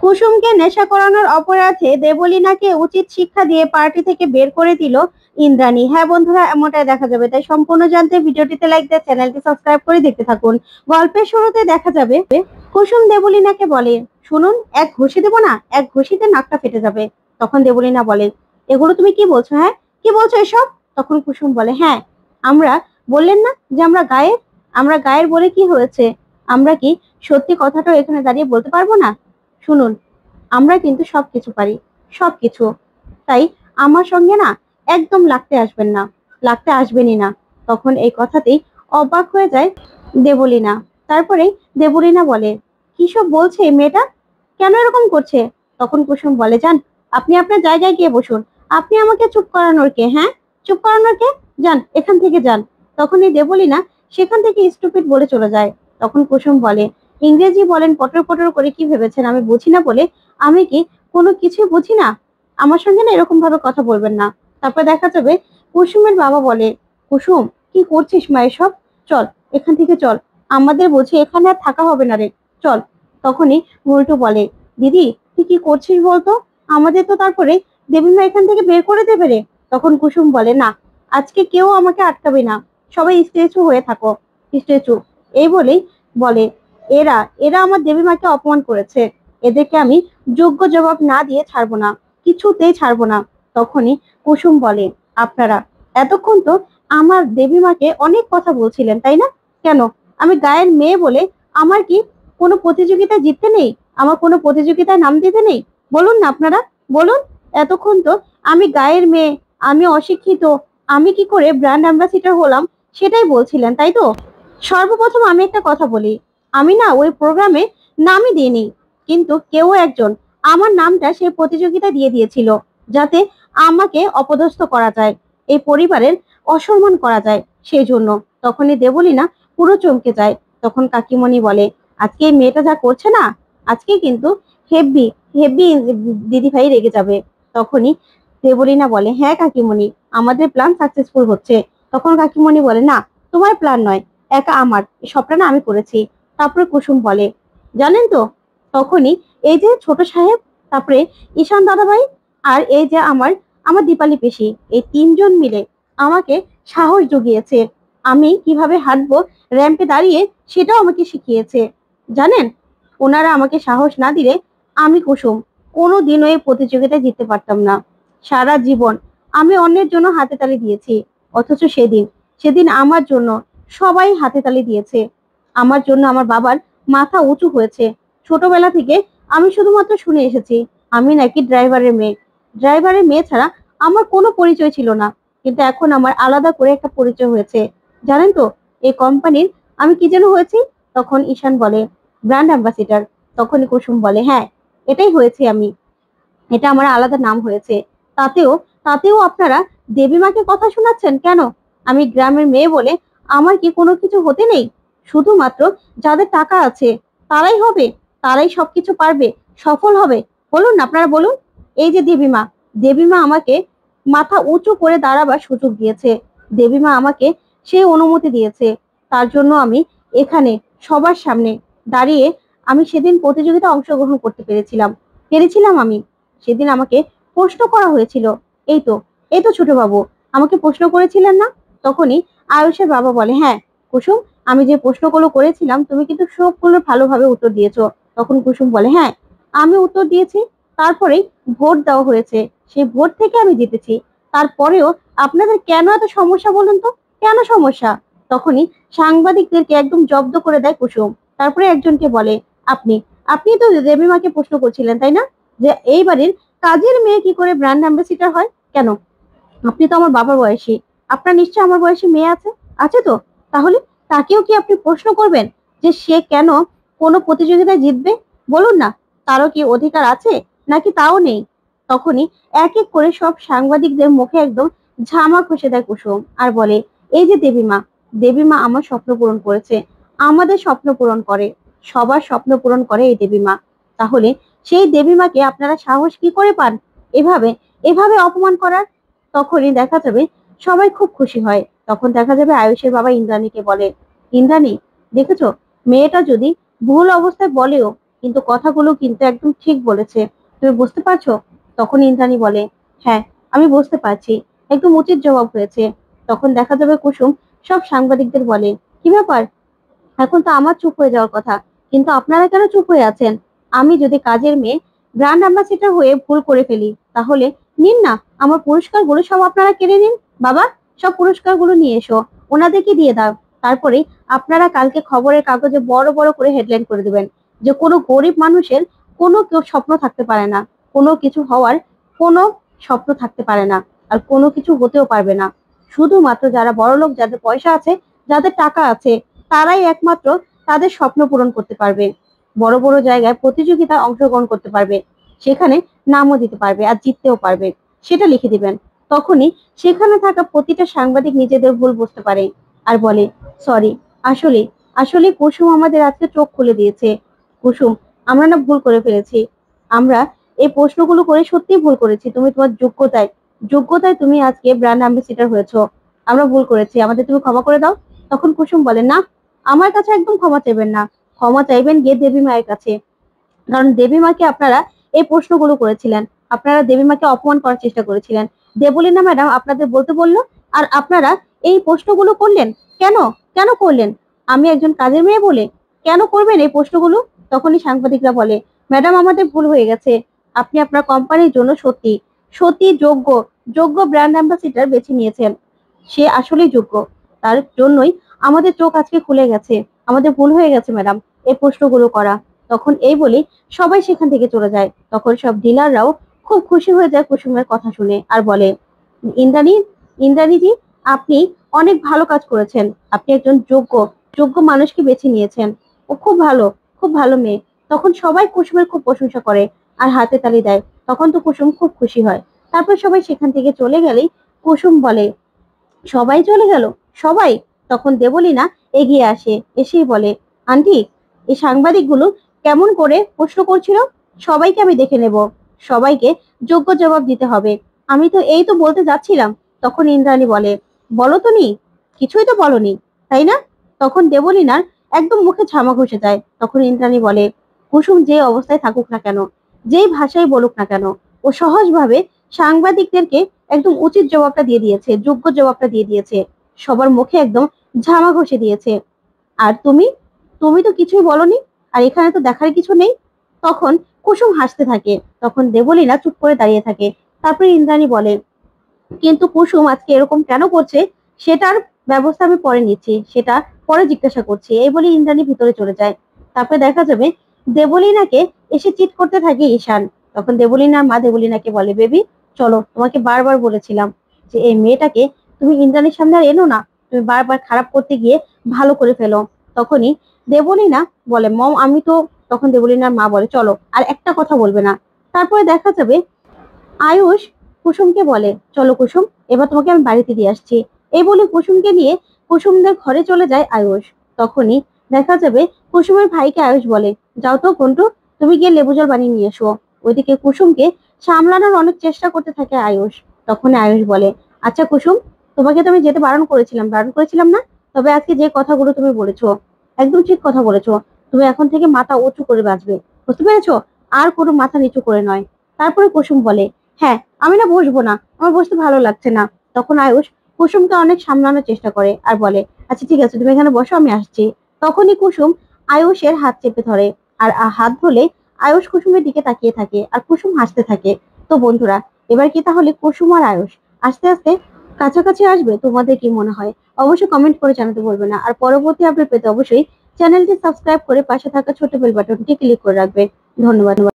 কুসুমকে নেশা করানোর অপরাধে দেবলীনাকে উচিত শিক্ষা দিয়ে পার্টি থেকে বের করে দিল ইন্দ্রাণী। হ্যাঁ বন্ধুরা, এমনটাই দেখা যাবে, তাই সম্পূর্ণ জানতে ভিডিওটিতে লাইক দিয়ে চ্যানেলটি সাবস্ক্রাইব করে দেখতে থাকুন। গল্পের শুরুতে দেখা যাবে কুসুম দেবলীনাকে বলে, শুনুন, এক ঘুষি দেবো না, এক ঘুষিতে নাকটা ফেটে যাবে। তখন দেবলীনা বলে, এগুলো তুমি কি বলছো? হ্যাঁ, কি বলছো এসব? তখন কুসুম বলে, হ্যাঁ, আমরা বললেন না যে আমরা গায়ের বলে কি হয়েছে? আমরা কি সত্যি কথাটা এখানে দাঁড়িয়ে বলতে পারবো না? শুনুন, আমরা কিন্তু সবকিছু পারি, সবকিছু। তাই আমার সঙ্গে না একদম লাগতে আসবেন না, লাগতে আসবেনই না। তখন এই কথাতেই অবাক হয়ে যায় দেবলীনা। তারপরে দেবলীনা বলে, কি সব বলছে এই মেয়েটা, কেন এরকম করছে? তখন কুসুম বলে, যান, আপনি আপনার জায়গায় গিয়ে বসুন। আপনি আমাকে চুপ করানোর কে? হ্যাঁ, চুপ করানোর কে? যান, এখান থেকে যান। তখন এই দেবলীনা সেখান থেকে স্টুপিড বলে চলে যায়। তখন কুসুম বলে, ইংরেজি বলেন পটর পটর করে, কি ভেবেছেন আমি বুঝি না বলে? আমি কি কোনো কিছুই বুঝি না? আমার সঙ্গে না এরকম ভাবে কথা বলবেন না। তারপর দেখা যাবে কুসুমের বাবা বলে, কুসুম, কি করছিস মা এসব? চল, এখান থেকে চল, আমাদের বুঝি এখানে আর থাকা হবে না রে, চল। তখনই বল্টু বলে, দিদি তুই কি করছিস বলতো? আমাদের তো তারপরে দেবীমা এখান থেকে বের করে দেবে রে। তখন কুসুম বলে, না, আজকে কেউ আমাকে আটকাবে না, সবাই স্ট্যাচু হয়ে থাকো, স্ট্যাচু। এই বলেই বলে, এরা এরা আমার দেবীমাকে অপমান করেছে, এদেরকে আমি যোগ্য জবাব না দিয়ে ছাড়বো না, কিছুতেই ছাড়বো না। তখনই কুসুম বলে, আপনারা এতক্ষণ তো আমার দেবীমাকে অনেক কথা বলছিলেন, তাই না? কেন? আমি গায়ের মেয়ে বলে আমার কি কোনো প্রতিযোগিতায় জিততে নেই? আমার কোনো প্রতিযোগিতায় নাম দিতে নেই? বলুন না আপনারা, বলুন। এতক্ষণ তো আমি গায়ের মেয়ে, আমি অশিক্ষিত, আমি কি করে ব্র্যান্ড অ্যাম্বাসিডর হলাম সেটাই বলছিলেন, তাই তো? সর্বপ্রথম আমি একটা কথা বলি, আমি না ওই প্রোগ্রামে নামই দিইনি, কিন্তু কেউ একজন আমার নামটা সেই প্রতিযোগিতা দিয়ে দিয়েছিল, যাতে আমাকে অপদস্থ করা যায়, এই পরিবারের অসম্মান করা যায়, সেই জন্য। তখনই দেবলীনা পুরো চমকে যায়। তখন কাকিমণি বলে, আজকে এই মেয়েটা যা করছে না, আজকে কিন্তু হেব্বি হেব্বি দিদি ভাই রেগে যাবে। তখনই দেবলীনা বলে, হ্যাঁ কাকিমণি, আমাদের প্ল্যান সাকসেসফুল হচ্ছে। তখন কাকিমণি বলে, না, তোমার প্ল্যান নয়, একা আমার, সবটা না আমি করেছি। তারপরে কুসুম বলে, জানেন তো, তখনই এই যে ছোট সাহেব, তারপরে ঈশান দাদাভাই, আর এই যে আমার আমার দীপালি পিসি, এই তিনজন মিলে আমাকে সাহস জুগিয়েছে। আমি কিভাবে হাঁটবো র্যাম্পে দাঁড়িয়ে সেটাও আমাকে শিখিয়েছে। জানেন, ওনারা আমাকে সাহস না দিলে আমি কুসুম কোনোদিনও এই প্রতিযোগিতায় জিততে পারতাম না। সারা জীবন আমি অন্যের জন্য হাতে তালি দিয়েছি, অথচ সেদিন সেদিন আমার জন্য সবাই হাতে তালি দিয়েছে। আমার জন্য আমার বাবার মাথা উঁচু হয়েছে। ছোটবেলা থেকে আমি শুধুমাত্র শুনে এসেছি আমি নাকি ড্রাইভারের মেয়ে, ড্রাইভারের মেয়ে ছাড়া আমার কোনো পরিচয় ছিল না। কিন্তু এখন আমার আলাদা করে একটা পরিচয় হয়েছে। জানেন তো এই কোম্পানির আমি কি যেন হয়েছি? তখন ঈশান বলে, ব্র্যান্ড অ্যাম্বাসিডার। তখনই কুসুম বলে, হ্যাঁ, এটাই হয়েছে আমি, এটা আমার আলাদা নাম হয়েছে। তাতেও তাতেও আপনারা দেবীমাকে কথা শোনাচ্ছেন কেন? আমি গ্রামের মেয়ে বলে আমার কি কোনো কিছু হতে নেই? শুধুমাত্র যাদের টাকা আছে তারাই হবে, তারাই সবকিছু পারবে, সফল হবে? বলুন না আপনারা, বলুন। এই যে দেবীমা, দেবীমা আমাকে মাথা উঁচু করে দাঁড়াবার সুযোগ দিয়েছে, দেবীমা আমাকে সেই অনুমতি দিয়েছে। তার জন্য আমি এখানে সবার সামনে দাঁড়িয়ে আমি সেদিন প্রতিযোগিতা অংশগ্রহণ করতে পেরেছিলাম আমি। সেদিন আমাকে প্রশ্ন করা হয়েছিল, এই তো এই তো ছোট বাবু, আমাকে প্রশ্ন করেছিলেন না? তখনই আয়ুষের বাবা বলে, হ্যাঁ কুসুম, আমি যে প্রশ্নগুলো করেছিলাম তুমি কিন্তু সবগুলো ভালোভাবে উত্তর দিয়েছো। তখন কুসুম বলে, হ্যাঁ, আমি উত্তর দিয়েছি, তারপরেই ভোট দেওয়া হয়েছে, সেই ভোট থেকে আমি জিতেছি। তারপরেও আপনাদের কেন এত সমস্যা বলুন তো, কেন সমস্যা? তখনই সাংবাদিকদেরকে একদম জব্দ করে দেয় কুসুম। তারপরে একজনকে বলে, আপনি আপনি তো দেবীমাকে প্রশ্ন করছিলেন, তাই না, যে এই বাড়ির কাজের মেয়ে কি করে ব্র্যান্ড অ্যাম্বাসিডার হয়? কেন? আপনি তো আমার বাবার বয়সী, আপনার নিশ্চয় আমার বয়সী মেয়ে আছে, আছে তো? তাহলে তাকেও কি আপনি প্রশ্ন করবেন যে সে কেন কোনো প্রতিযোগিতায় জিতবে? বলুন না, তারও কি অধিকার আছে নাকি তাও নেই? তখনই এক এক করে সব সাংবাদিকদের মুখে একদম ঝামা ঘষে দেয় কুসুম আর বলে, এই যে দেবীমা, দেবীমা আমার স্বপ্ন পূরণ করেছে, আমাদের স্বপ্ন পূরণ করে, সবার স্বপ্ন পূরণ করে এই দেবীমা। তাহলে সেই দেবীমাকে আপনারা সাহস কি করে পান এভাবে এভাবে অপমান করার? তখনই দেখা যাবে সবাই খুব খুশি হয়। তখন দেখা যাবে আয়ুষের বাবা ইন্দ্রাণীকে বলে, ইন্দ্রাণী, দেখেছো, মেয়েটা যদি ভুল অবস্থায় বলেও কিন্তু কথাগুলো কিন্তু একদম ঠিক বলেছে, তুমি বুঝতে পারছো? তখন ইন্দ্রাণী বলে, হ্যাঁ আমি বুঝতে পারছি, একদম উচিত জবাব হয়েছে। তখন দেখা যাবে কুসুম সব সাংবাদিকদের বলে, কি ব্যাপার, এখন তো আমার চুপ হয়ে যাওয়ার কথা, কিন্তু আপনারা কেন চুপ হয়ে আছেন? আমি যদি কাজের মেয়ে ব্র্যান্ড অ্যাম্বাসেডর হয়ে ভুল করে ফেলি, তাহলে নিন না, আমার পুরস্কারগুলো সব আপনারা কেড়ে নিন। বাবা, সব পুরস্কারগুলো নিয়ে এসো, ওনাদেরকে দিয়ে দাও। তারপরে আপনারা কালকে খবরের কাগজে বড় বড় করে হেডলাইন করে দেবেন যে কোনো গরিব মানুষের কোনো কেউ স্বপ্ন থাকতে পারে না, কোনো কিছু হওয়ার কোনো স্বপ্ন থাকতে পারে না, আর কোনো কিছু হতেও পারবে না। শুধুমাত্র যারা বড়লোক, যাদের পয়সা আছে, যাদের টাকা আছে, তারাই একমাত্র তাদের স্বপ্ন পূরণ করতে পারবে, বড় বড় জায়গায় প্রতিযোগিতায় অংশগ্রহণ করতে পারবে, সেখানে নামও দিতে পারবে আর জিততেও পারবে, সেটা লিখে দিবেন। তখনই সেখানে থাকা প্রতিটা সাংবাদিক নিজেদের ভুল বুঝতে পারে আর বলে, সরি, আসলে আসলে কুসুম আমাদের আজকে চোখ খুলে দিয়েছে। কুসুম, আমরা না ভুল করে ফেলেছি, আমরা এই প্রশ্নগুলো করে সত্যিই ভুল করেছি। তুমি তোমার যোগ্যতায় যোগ্যতায় তুমি আজকে ব্র্যান্ড অ্যাম্বাসিডার হয়েছো, আমরা ভুল করেছি, আমাদের তুমি ক্ষমা করে দাও। তখন কুসুম বলে, না, আমার কাছে একদম ক্ষমা চাইবেন না, ক্ষমা চাইবেন গিয়ে দেবী মায়ের কাছে, কারণ দেবী মাকে আপনারা এই প্রশ্নগুলো করেছিলেন, আপনারা দেবী মাকে অপমান করার চেষ্টা করেছিলেন। দেবলীনা ম্যাডাম আপনাদের বলতে বললো, আর আপনারা এই প্রশ্নগুলো করলেন। কেন কেন করলেন? আমি একজন কাজের মেয়ে বলে কেন করবেন এই প্রশ্নগুলো? তখনই সাংবাদিকরা বলে, ম্যাডাম আমাদের ভুল হয়ে গেছে, আপনি আপনার কোম্পানির জন্য সত্যি সত্যি যোগ্য যোগ্য ব্র্যান্ড অ্যাম্বাসিডার বেছে নিয়েছেন, সে আসলেই যোগ্য, তার জন্যই আমাদের চোখ আজকে খুলে গেছে, আমাদের ভুল হয়ে গেছে ম্যাডাম এই প্রশ্নগুলো করা। তখন এই বলে সবাই সেখান থেকে চলে যায়। তখন সব ডিলাররাও খুব খুশি হয়ে যায় কুসুমের কথা শুনে আর বলে, ইন্দ্রাণী ইন্দ্রাণীজি, আপনি অনেক ভালো কাজ করেছেন, আপনি একজন যোগ্য যোগ্য মানুষকে বেছে নিয়েছেন, ও খুব ভালো মেয়ে। তখন সবাই কুসুমের খুব প্রশংসা করে আর হাতে তালি দেয়। তখন তো কুসুম খুব খুশি হয়। তারপর সবাই সেখান থেকে চলে গেলেই কুসুম বলে, সবাই চলে গেল, সবাই? তখন দেবলীনা এগিয়ে আসে, এসেই বলে, আন্টি, এই সাংবাদিকগুলো কেমন করে প্রশ্ন করছিল, সবাইকে আমি দেখে নেব, সবাইকে যোগ্য জবাব দিতে হবে। আমি তো এই তো বলতে যাচ্ছিলাম। তখন ইন্দ্রাণী বলে, বলো তো নি, কিছুই তো বলনি, তাই না? তখন দেবলীনার একদম মুখে ঝামা ঘষে যায়। তখন ইন্দ্রাণী বলে, কুসুম যে অবস্থায় থাকুক না কেন, যেই ভাষায় বলুক না কেন, ও সহজভাবে সাংবাদিকদেরকে একদম উচিত জবাবটা দিয়ে দিয়েছে, যোগ্য জবাবটা দিয়ে দিয়েছে, সবার মুখে একদম ঝামা ঘষে দিয়েছে। আর তুমি তুমি তো কিছুই বলনি, আর এখানে তো দেখার কিছু নেই। তখন কুসুম হাসতে থাকে। তখন দেবলীনা চুপ করে দাঁড়িয়ে থাকে। তারপরে ইন্দ্রাণী বলে, কিন্তু কুসুম আজকে এরকম কেন করছে সেটার ব্যবস্থা আমি পরে নিচ্ছি, সেটা পরে জিজ্ঞাসা করছি, এই বলে ইন্দ্রাণী ভিতরে চলে যায়। তারপরে দেখা যাবে দেবলীনাকে এসে চিট করতে থাকে ঈশান। তখন দেবলীনার মা দেবলীনাকে বলে, বেবি চলো, তোমাকে বারবার বলেছিলাম যে এই মেয়েটাকে তুমি ইন্দ্রাণীর সামনে আর এনো না, তুমি বারবার খারাপ করতে গিয়ে ভালো করে ফেলো। তখনই দেবলীনা বলে, মম আমি তো, তখন দেবলীনার মা বলে, চলো আর একটা কথা বলবে না। তারপরে দেখা যাবে আয়ুষ কুসুমকে বলে, চলো কুসুম, এবার তোমাকে আমি বাড়িতে দিয়ে আসছি। এই বলে কুসুমকে নিয়ে কুসুমদের ঘরে চলে যায় আয়ুষ। তখনই দেখা যাবে কুসুমের ভাইকে আয়ুষ বলে, যাও তো ঘন্টু, তুমি গিয়ে লেবু জল বানিয়ে নিয়ে এসো। ওইদিকে কুসুমকে সামলানোর অনেক চেষ্টা করতে থাকে আয়ুষ। তখন আয়ুষ বলে, আচ্ছা কুসুম, তোমাকে তো আমি যেতে বারণ করেছিলাম না? তবে আজকে যে কথাগুলো তুমি বলেছো, একদম ঠিক কথা বলেছো। তুমি এখন থেকে মাথা উঁচু করে বাঁচবে, বুঝতে পেরেছো? আর কোনো মাথা নিচু করে নয়। তারপরে কুসুম বলে, হ্যাঁ আমি না বসবো না, আমার বসতে ভালো লাগছে না। তখন আয়ুষ কুসুমকে অনেক সামলানোর চেষ্টা করে আর বলে, আচ্ছা ঠিক আছে, তুমি এখানে বসো, আমি আসছি। তখনই কুসুম আয়ুষের হাত চেপে ধরে আর হাত ধরে আয়ুষ কুসুমের দিকে তাকিয়ে থাকে আর কুসুম হাসতে থাকে। তো বন্ধুরা, এবার কি তাহলে কুসুম আর আয়ুষ আস্তে আস্তে কাছাকাছি আসবে? তোমাদের কি মনে হয়? অবশ্যই কমেন্ট করে জানাতে বলবে না। আর পরবর্তী আপডেট পেতে অবশ্যই চ্যানেলটি সাবস্ক্রাইব করে পাশে থাকা ছোট বেল বাটনটি ক্লিক করে রাখবে। ধন্যবাদ।